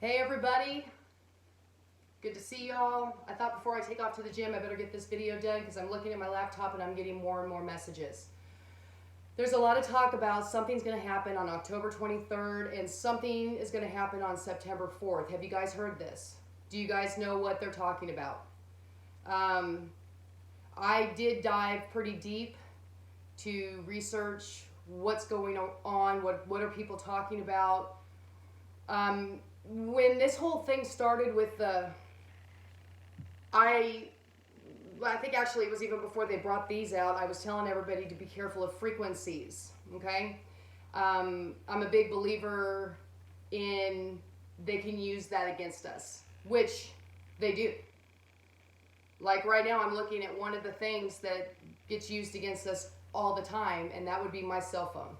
Hey everybody, good to see y'all. I thought before I take off to the gym I better get this video done because I'm looking at my laptop and I'm getting more and more messages. There's a lot of talk about something's going to happen on October 23rd and something is going to happen on September 4th. Have you guys heard this? Do you guys know what they're talking about? I did dive pretty deep to research what's going on, what are people talking about. When this whole thing started with I think actually it was even before they brought these out, I was telling everybody to be careful of frequencies, okay? I'm a big believer in they can use that against us, which they do. Like right now I'm looking at one of the things that gets used against us all the time, and that would be my cell phone.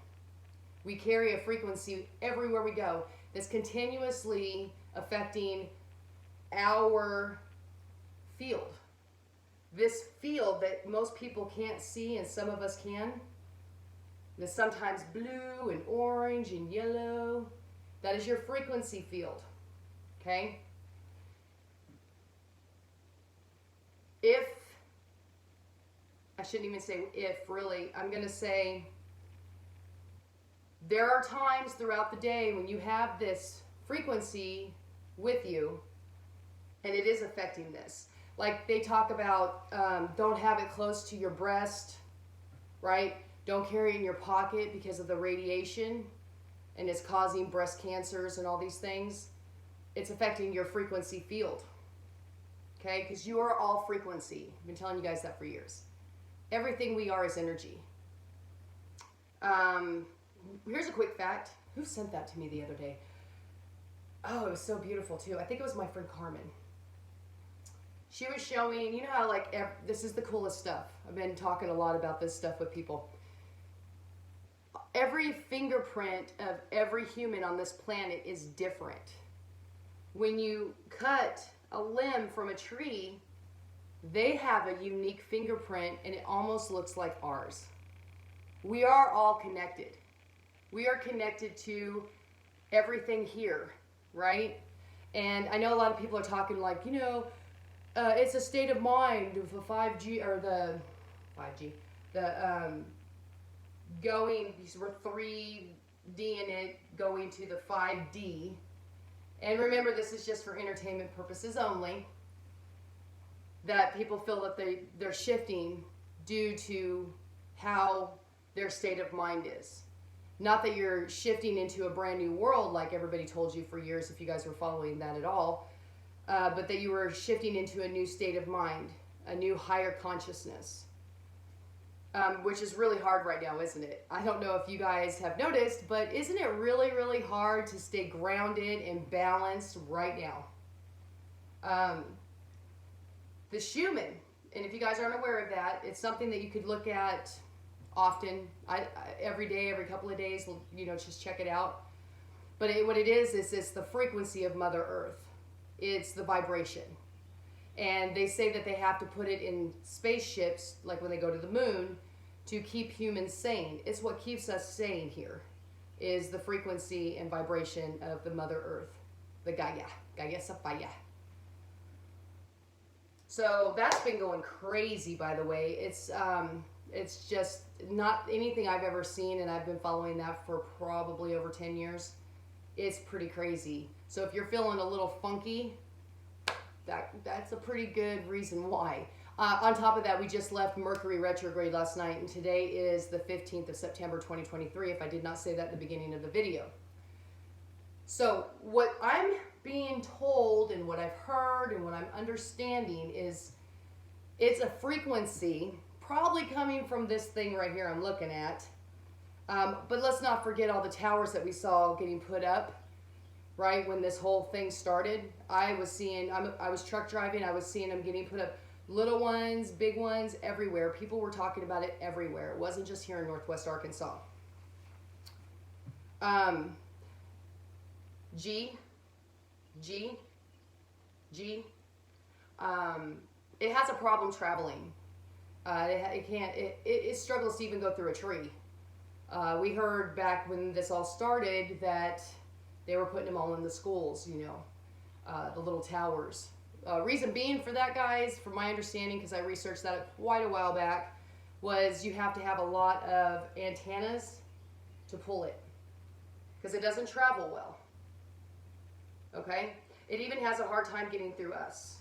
We carry a frequency everywhere we go that's continuously affecting our field. This field that most people can't see and some of us can, that's sometimes blue and orange and yellow, that is your frequency field, okay? I shouldn't even say if, really, I'm going to say there are times throughout the day when you have this frequency with you and it is affecting this. Like they talk about don't have it close to your breast, right? Don't carry it in your pocket because of the radiation and it's causing breast cancers and all these things. It's affecting your frequency field, okay? Because you are all frequency. I've been telling you guys that for years. Everything we are is energy. Here's a quick fact. Who sent that to me the other day? Oh, it was so beautiful too. I think it was my friend Carmen. She was showing, you know how like, this is the coolest stuff. I've been talking a lot about this stuff with people. Every fingerprint of every human on this planet is different. When you cut a limb from a tree, they have a unique fingerprint and it almost looks like ours. We are all connected. We are connected to everything here, right? And I know a lot of people are talking like, you know, it's a state of mind of the 5G, or the 5G, going, we're 3D in it, going to the 5D. And remember, this is just for entertainment purposes only, that people feel that they're shifting due to how their state of mind is. Not that you're shifting into a brand new world like everybody told you for years, if you guys were following that at all, but that you were shifting into a new state of mind, a new higher consciousness, which is really hard right now, isn't it? I don't know if you guys have noticed, but isn't it really, really hard to stay grounded and balanced right now? The Schumann, and if you guys aren't aware of that, it's something that you could look at often, every day, every couple of days, you know, just check it out. But what it is it's the frequency of Mother Earth. It's the vibration. And they say that they have to put it in spaceships, like when they go to the moon, to keep humans sane. It's what keeps us sane here, is the frequency and vibration of the Mother Earth, the Gaia Sapaya. So that's been going crazy, by the way. It's just not anything I've ever seen, and I've been following that for probably over 10 years. It's pretty crazy. So if you're feeling a little funky, that's a pretty good reason why. On top of that, we just left Mercury retrograde last night, and today is the 15th of September 2023, if I did not say that at the beginning of the video. So what I'm being told and what I've heard and what I'm understanding is it's a frequency probably coming from this thing right here I'm looking at. But let's not forget all the towers that we saw getting put up, right, when this whole thing started. I was truck driving, I was seeing them getting put up. Little ones, big ones, everywhere. People were talking about it everywhere. It wasn't just here in Northwest Arkansas. It has a problem traveling. It struggles to even go through a tree. We heard back when this all started that They were putting them all in the schools, the little towers. Reason being for that, guys, from my understanding, because I researched that quite a while back, was you have to have a lot of antennas to pull it, because it doesn't travel well. Okay? It even has a hard time getting through us,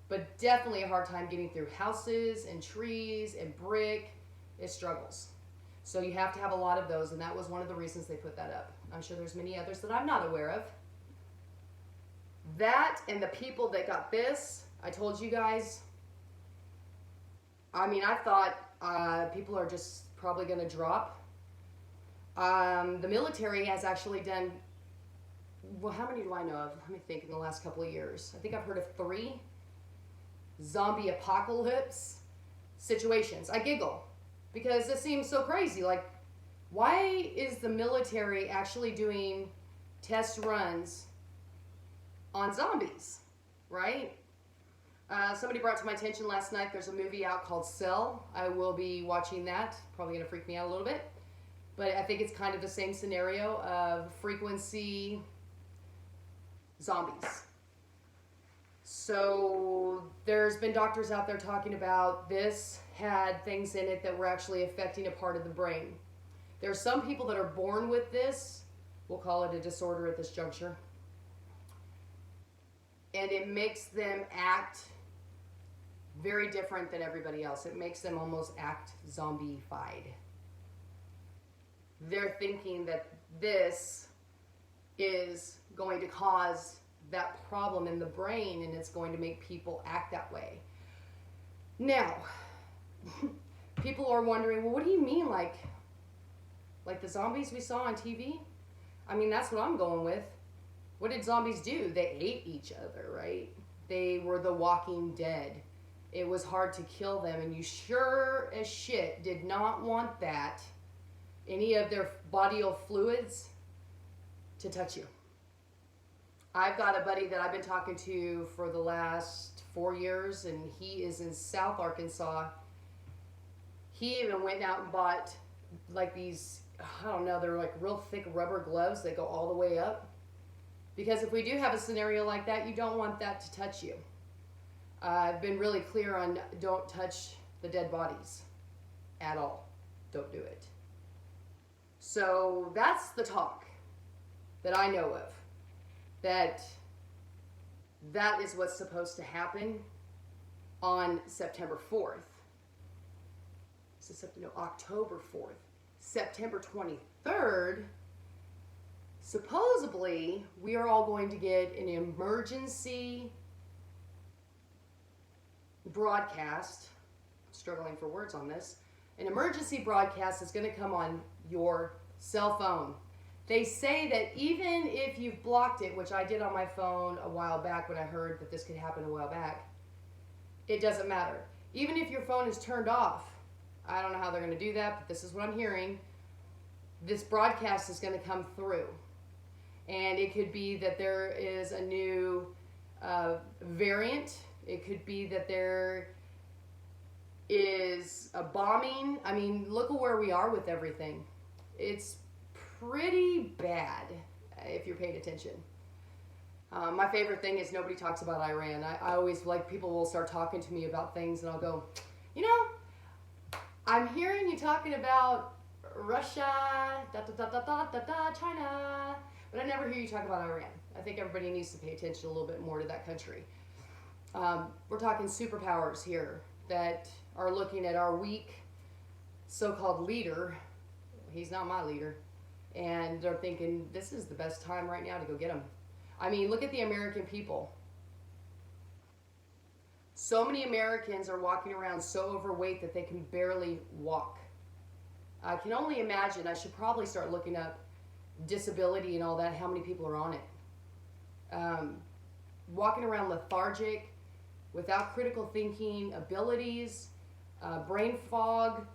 but definitely a hard time getting through houses and trees and brick. It struggles. So you have to have a lot of those, and that was one of the reasons they put that up. I'm sure there's many others that I'm not aware of. That and the people that got this, I told you guys, I mean, I thought people are just probably going to drop. The military has actually done, well, how many do I know of? Let me think, in the last couple of years. I think I've heard of 3 zombie apocalypse situations. I giggle because it seems so crazy. Like, why is the military actually doing test runs on zombies, right? Somebody brought to my attention last night, there's a movie out called Cell. I will be watching that. Probably going to freak me out a little bit. But I think it's kind of the same scenario of frequency zombies. So there's been doctors out there talking about this had things in it that were actually affecting a part of the brain. There are some people that are born with this. We'll call it a disorder at this juncture. And it makes them act very different than everybody else. It makes them almost act zombified. They're thinking that this is going to cause that problem in the brain, and it's going to make people act that way. Now, people are wondering, well, what do you mean, like the zombies we saw on TV? I mean, that's what I'm going with. What did zombies do? They ate each other, right? They were the walking dead. It was hard to kill them, and you sure as shit did not want that, any of their bodily fluids, to touch you. I've got a buddy that I've been talking to for the last 4 years, and he is in South Arkansas. He even went out and bought like these, I don't know, they're like real thick rubber gloves that go all the way up. Because if we do have a scenario like that, you don't want that to touch you. I've been really clear on don't touch the dead bodies at all. Don't do it. So that's the talk that I know of. That is what's supposed to happen on September 4th. October 4th. September 23rd, supposedly, we are all going to get an emergency broadcast. I'm struggling for words on this. An emergency broadcast is going to come on your cell phone. They say that even if you've blocked it, which I did on my phone a while back when I heard that this could happen a while back, it doesn't matter. Even if your phone is turned off, I don't know how they're going to do that, but this is what I'm hearing. This broadcast is going to come through. And it could be that there is a new variant. It could be that there is a bombing. I mean, look at where we are with everything. It's pretty bad if you're paying attention. My favorite thing is nobody talks about Iran. I always like people will start talking to me about things, and I'll go, I'm hearing you talking about Russia, China, but I never hear you talk about Iran. I think everybody needs to pay attention a little bit more to that country. We're talking superpowers here that are looking at our weak so-called leader. He's not my leader. And they're thinking, this is the best time right now to go get him. I mean, look at the American people. So many Americans are walking around so overweight that they can barely walk. I can only imagine, I should probably start looking up disability and all that, how many people are on it. Walking around lethargic, without critical thinking abilities, brain fog,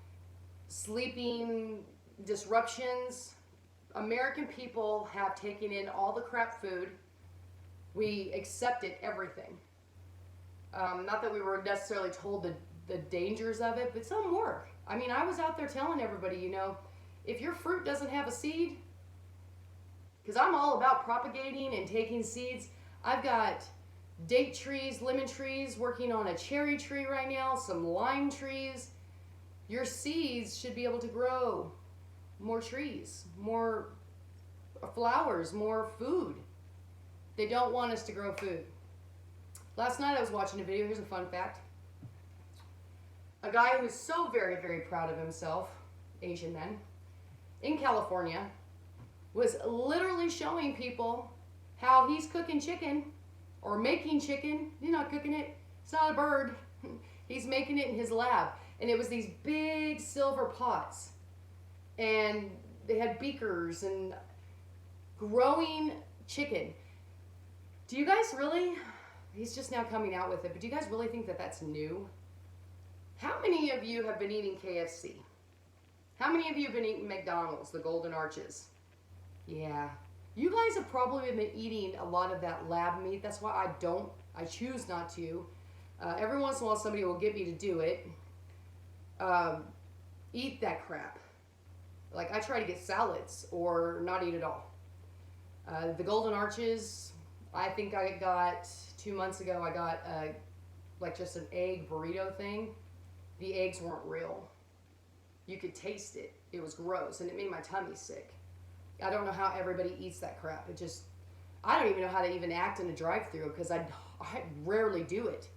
sleeping disruptions. American people have taken in all the crap food. We accepted everything. Not that we were necessarily told the dangers of it, but some were. I mean, I was out there telling everybody, if your fruit doesn't have a seed, because I'm all about propagating and taking seeds. I've got date trees, lemon trees, working on a cherry tree right now, some lime trees. Your seeds should be able to grow more trees, more flowers, more food. They don't want us to grow food. Last night I was watching a video. Here's a fun fact. A guy who's so very, very proud of himself, Asian man, in California, was literally showing people how he's cooking chicken or making chicken. He's not cooking it. It's not a bird. He's making it in his lab. And it was these big silver pots. And they had beakers and growing chicken. Do you guys really, he's just now coming out with it, but do you guys really think that that's new? How many of you have been eating KFC? How many of you have been eating McDonald's, the Golden Arches? Yeah. You guys have probably been eating a lot of that lab meat. That's why I choose not to. Every once in a while somebody will get me to do it. Eat that crap. Like I try to get salads or not eat at all. The Golden Arches, I think I got 2 months ago, I got like just an egg burrito thing. The eggs weren't real. You could taste it. It was gross and it made my tummy sick. I don't know how everybody eats that crap. I don't even know how to even act in a drive-thru because I rarely do it.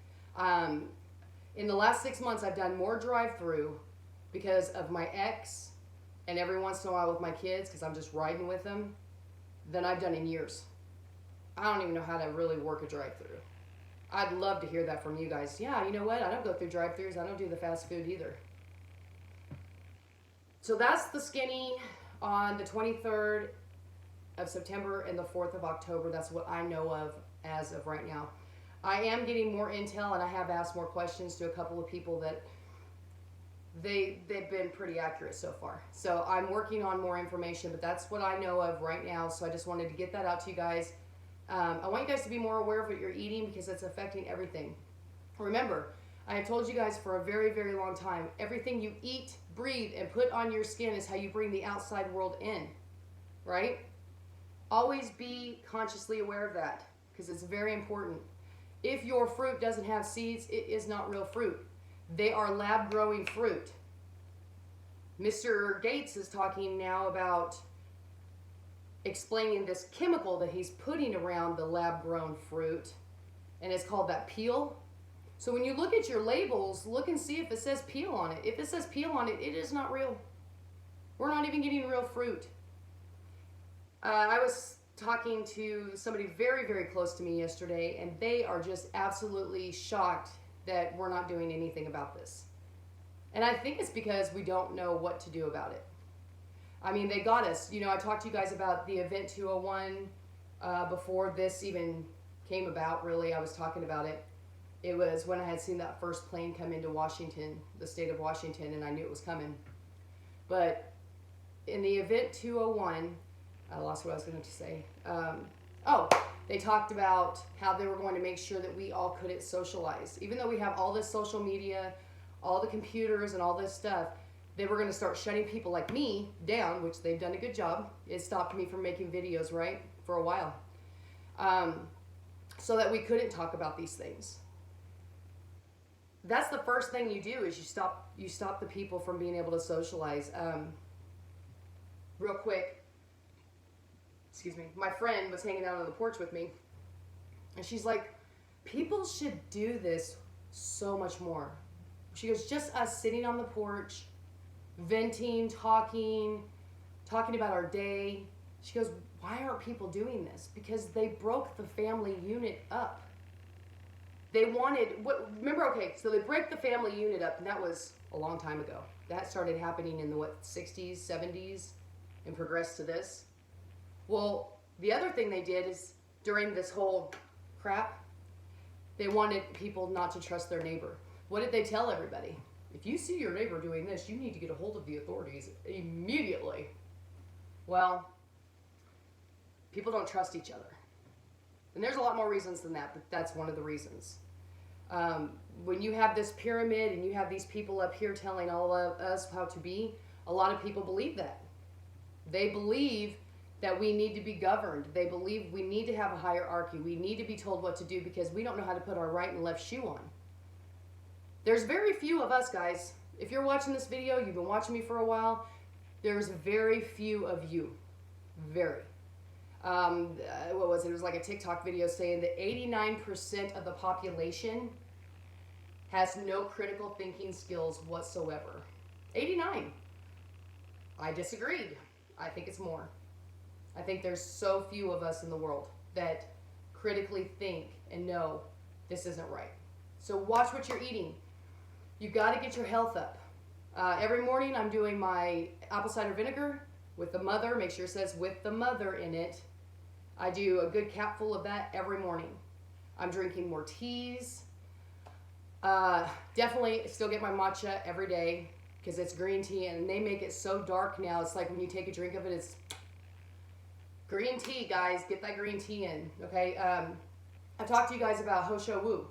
In the last 6 months, I've done more drive-thru because of my ex and every once in a while with my kids because I'm just riding with them than I've done in years. I don't even know how to really work a drive-thru. I'd love to hear that from you guys. Yeah, you know what? I don't go through drive-thrus. I don't do the fast food either. So that's the skinny on the 23rd of September and the 4th of October. That's what I know of as of right now. I am getting more intel and I have asked more questions to a couple of people that they've been pretty accurate so far. So I'm working on more information, but that's what I know of right now. So I just wanted to get that out to you guys. I want you guys to be more aware of what you're eating because it's affecting everything. Remember, I have told you guys for a very, very long time, everything you eat, breathe, and put on your skin is how you bring the outside world in, right? Always be consciously aware of that because it's very important. If your fruit doesn't have seeds, it is not real fruit. They are lab-growing fruit. Mr. Gates is talking now about explaining this chemical that he's putting around the lab-grown fruit, and it's called that peel. So when you look at your labels, look and see if it says peel on it. If it says peel on it, it is not real. We're not even getting real fruit. I was talking to somebody very, very close to me yesterday, and they are just absolutely shocked that we're not doing anything about this. And I think it's because we don't know what to do about it. I mean, they got us. You know, I talked to you guys about the Event 201 before this even came about, really. I was talking about it. It was when I had seen that first plane come into Washington, the state of Washington, and I knew it was coming. But in the Event 201, I lost what I was going to say. They talked about how they were going to make sure that we all couldn't socialize. Even though we have all this social media, all the computers and all this stuff, they were going to start shutting people like me down, which they've done a good job. It stopped me from making videos, right, for a while. So that we couldn't talk about these things. That's the first thing you do is you stop the people from being able to socialize. Real quick, excuse me, my friend was hanging out on the porch with me, and she's like, people should do this so much more. She goes, just us sitting on the porch, venting, talking about our day. She goes, why aren't people doing this? Because they broke the family unit up. They wanted, so they break the family unit up, and that was a long time ago. That started happening in the, 60s, 70s, and progressed to this. Well, the other thing they did is, during this whole crap, they wanted people not to trust their neighbor. What did they tell everybody? If you see your neighbor doing this, you need to get a hold of the authorities immediately. Well, people don't trust each other. And there's a lot more reasons than that, but that's one of the reasons. When you have this pyramid and you have these people up here telling all of us how to be, a lot of people believe that. They believe that we need to be governed. They believe we need to have a hierarchy. We need to be told what to do because we don't know how to put our right and left shoe on. There's very few of us, guys. If you're watching this video, you've been watching me for a while, there's very few of you. Very. What was it? It was like a TikTok video saying that 89% of the population has no critical thinking skills whatsoever. 89. I disagreed. I think it's more. I think there's so few of us in the world that critically think and know this isn't right. So watch what you're eating. You got to get your health up. Every morning I'm doing my apple cider vinegar with the mother. Make sure it says with the mother in it. I do a good capful of that every morning. I'm drinking more teas. Definitely still get my matcha every day because it's green tea, and they make it so dark now. It's like when you take a drink of it, it's green tea, guys. Get that green tea in, okay? I talked to you guys about Ho Shou Wu.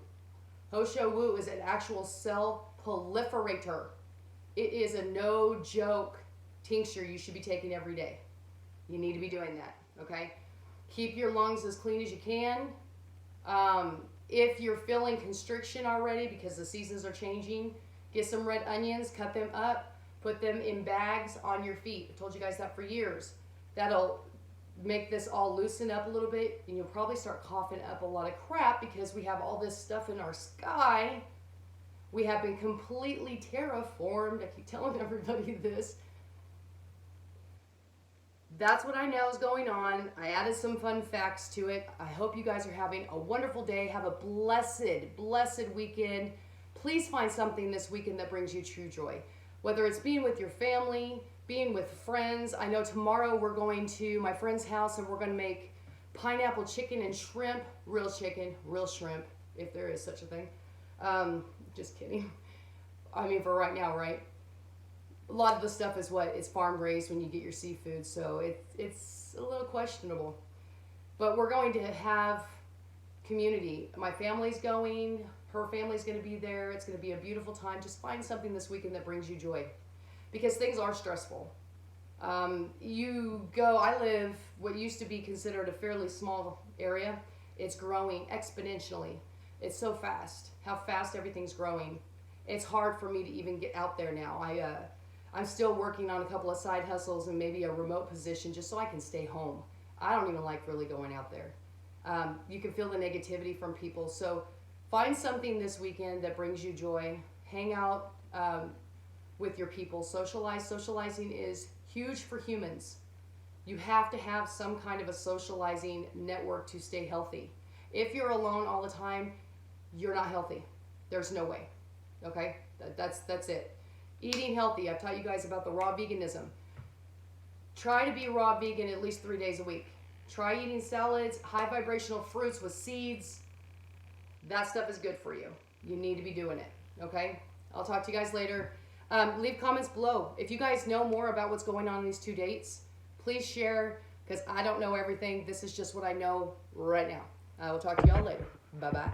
Ho Shou Wu is an actual cell proliferator. It is a no joke tincture you should be taking every day. You need to be doing that, okay? Keep your lungs as clean as you can. If you're feeling constriction already because the seasons are changing, get some red onions, cut them up, put them in bags on your feet. I told you guys that for years. That'll make this all loosen up a little bit, and you'll probably start coughing up a lot of crap because we have all this stuff in our sky. We have been completely terraformed. I keep telling everybody this. That's what I know is going on. I added some fun facts to it. I hope you guys are having a wonderful day. Have a blessed, blessed weekend. Please find something this weekend that brings you true joy. Whether it's being with your family, being with friends. I know tomorrow we're going to my friend's house and we're going to make pineapple chicken and shrimp. Real chicken, real shrimp, if there is such a thing. Just kidding. I mean, for right now, right? A lot of the stuff is what is farm raised when you get your seafood, so it's a little questionable. But we're going to have community. My family's going, her family's going to be there. It's going to be a beautiful time. Just find something this weekend that brings you joy, because things are stressful. I live what used to be considered a fairly small area. It's growing exponentially. It's so fast, how fast everything's growing. It's hard for me to even get out there now. I'm still working on a couple of side hustles and maybe a remote position just so I can stay home. I don't even like really going out there. You can feel the negativity from people. So find something this weekend that brings you joy. Hang out with your people. Socialize. Socializing is huge for humans. You have to have some kind of a socializing network to stay healthy. If you're alone all the time, you're not healthy. There's no way. Okay? That's it. Eating healthy. I've taught you guys about the raw veganism. Try to be raw vegan at least 3 days a week. Try eating salads, high vibrational fruits with seeds. That stuff is good for you. You need to be doing it. Okay? I'll talk to you guys later. Leave comments below. If you guys know more about what's going on these 2 dates, please share, because I don't know everything. This is just what I know right now. I will talk to y'all later. Bye-bye.